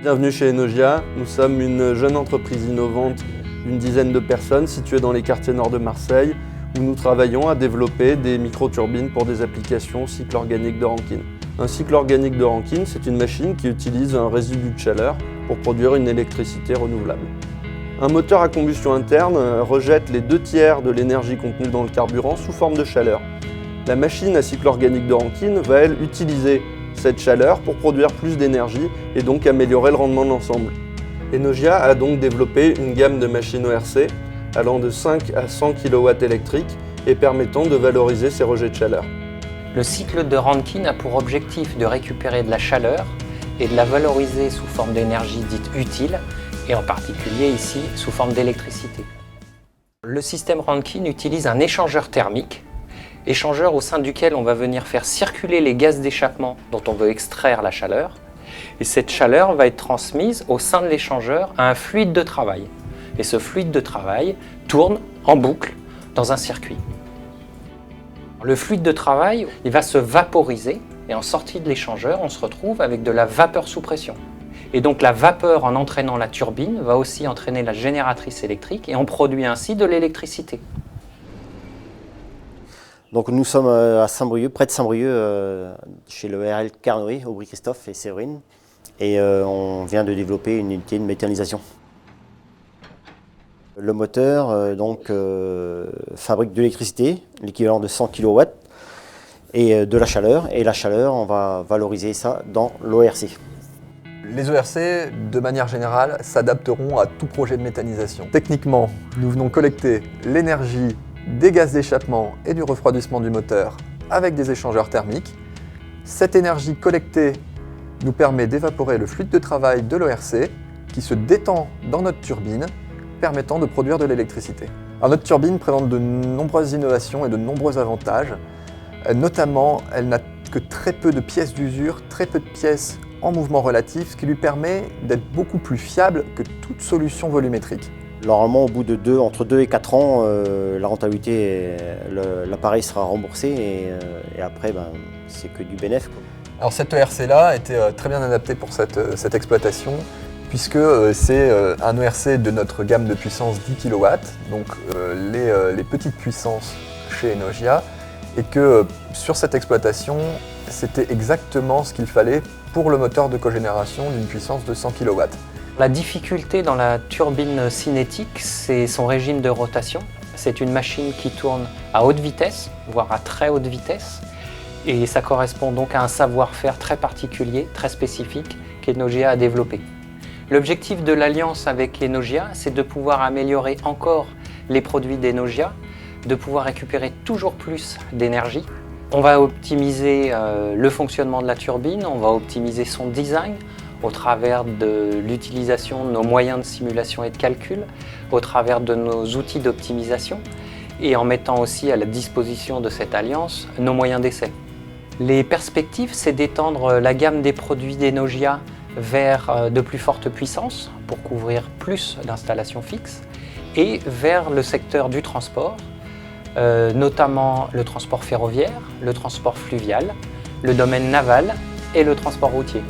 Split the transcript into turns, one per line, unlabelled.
Bienvenue chez Enogia. Nous sommes une jeune entreprise innovante d'une dizaine de personnes située dans les quartiers nord de Marseille où nous travaillons à développer des micro-turbines pour des applications cycle organique de Rankine. Un cycle organique de Rankine, c'est une machine qui utilise un résidu de chaleur pour produire une électricité renouvelable. Un moteur à combustion interne rejette les 2/3 de l'énergie contenue dans le carburant sous forme de chaleur. La machine à cycle organique de Rankine va, elle, utiliser cette chaleur pour produire plus d'énergie et donc améliorer le rendement de l'ensemble. Enogia a donc développé une gamme de machines ORC allant de 5 à 100 kW électriques et permettant de valoriser ces rejets de chaleur.
Le cycle de Rankine a pour objectif de récupérer de la chaleur et de la valoriser sous forme d'énergie dite utile, et en particulier ici sous forme d'électricité. Le système Rankine utilise un échangeur thermique, échangeur au sein duquel on va venir faire circuler les gaz d'échappement dont on veut extraire la chaleur, et cette chaleur va être transmise au sein de l'échangeur à un fluide de travail. Et ce fluide de travail tourne en boucle dans un circuit. Le fluide de travail, il va se vaporiser et en sortie de l'échangeur, on se retrouve avec de la vapeur sous pression. Et donc la vapeur, en entraînant la turbine, va aussi entraîner la génératrice électrique et on produit ainsi de l'électricité.
Donc nous sommes à Saint-Brieuc, près de Saint-Brieuc, chez le RL Carnoë, Aubry-Christophe et Séverine. Et on vient de développer une unité de méthanisation. Le moteur fabrique de l'électricité, l'équivalent de 100 kW, et de la chaleur. Et la chaleur, on va valoriser ça dans l'ORC.
Les ORC, de manière générale, s'adapteront à tout projet de méthanisation. Techniquement, nous venons collecter l'énergie des gaz d'échappement et du refroidissement du moteur avec des échangeurs thermiques. Cette énergie collectée nous permet d'évaporer le fluide de travail de l'ORC qui se détend dans notre turbine, permettant de produire de l'électricité. Alors notre turbine présente de nombreuses innovations et de nombreux avantages. Notamment, elle n'a que très peu de pièces d'usure, très peu de pièces en mouvement relatif, ce qui lui permet d'être beaucoup plus fiable que toute solution volumétrique.
Normalement, au bout de entre 2 et 4 ans, la rentabilité, l'appareil sera remboursé et après, c'est que du bénéfice.
Alors cette ERC-là était très bien adaptée pour cette exploitation, puisque c'est un ERC de notre gamme de puissance 10 kW, donc les petites puissances chez Enogia, et que sur cette exploitation, c'était exactement ce qu'il fallait pour le moteur de cogénération d'une puissance de 100 kW.
La difficulté dans la turbine cinétique, c'est son régime de rotation. C'est une machine qui tourne à haute vitesse, voire à très haute vitesse, et ça correspond donc à un savoir-faire très particulier, très spécifique, qu'Enogia a développé. L'objectif de l'alliance avec Enogia, c'est de pouvoir améliorer encore les produits d'Enogia, de pouvoir récupérer toujours plus d'énergie. On va optimiser le fonctionnement de la turbine, on va optimiser son design au travers de l'utilisation de nos moyens de simulation et de calcul, au travers de nos outils d'optimisation et en mettant aussi à la disposition de cette alliance nos moyens d'essai. Les perspectives, c'est d'étendre la gamme des produits d'Enogia vers de plus fortes puissances pour couvrir plus d'installations fixes et vers le secteur du transport, notamment le transport ferroviaire, le transport fluvial, le domaine naval et le transport routier.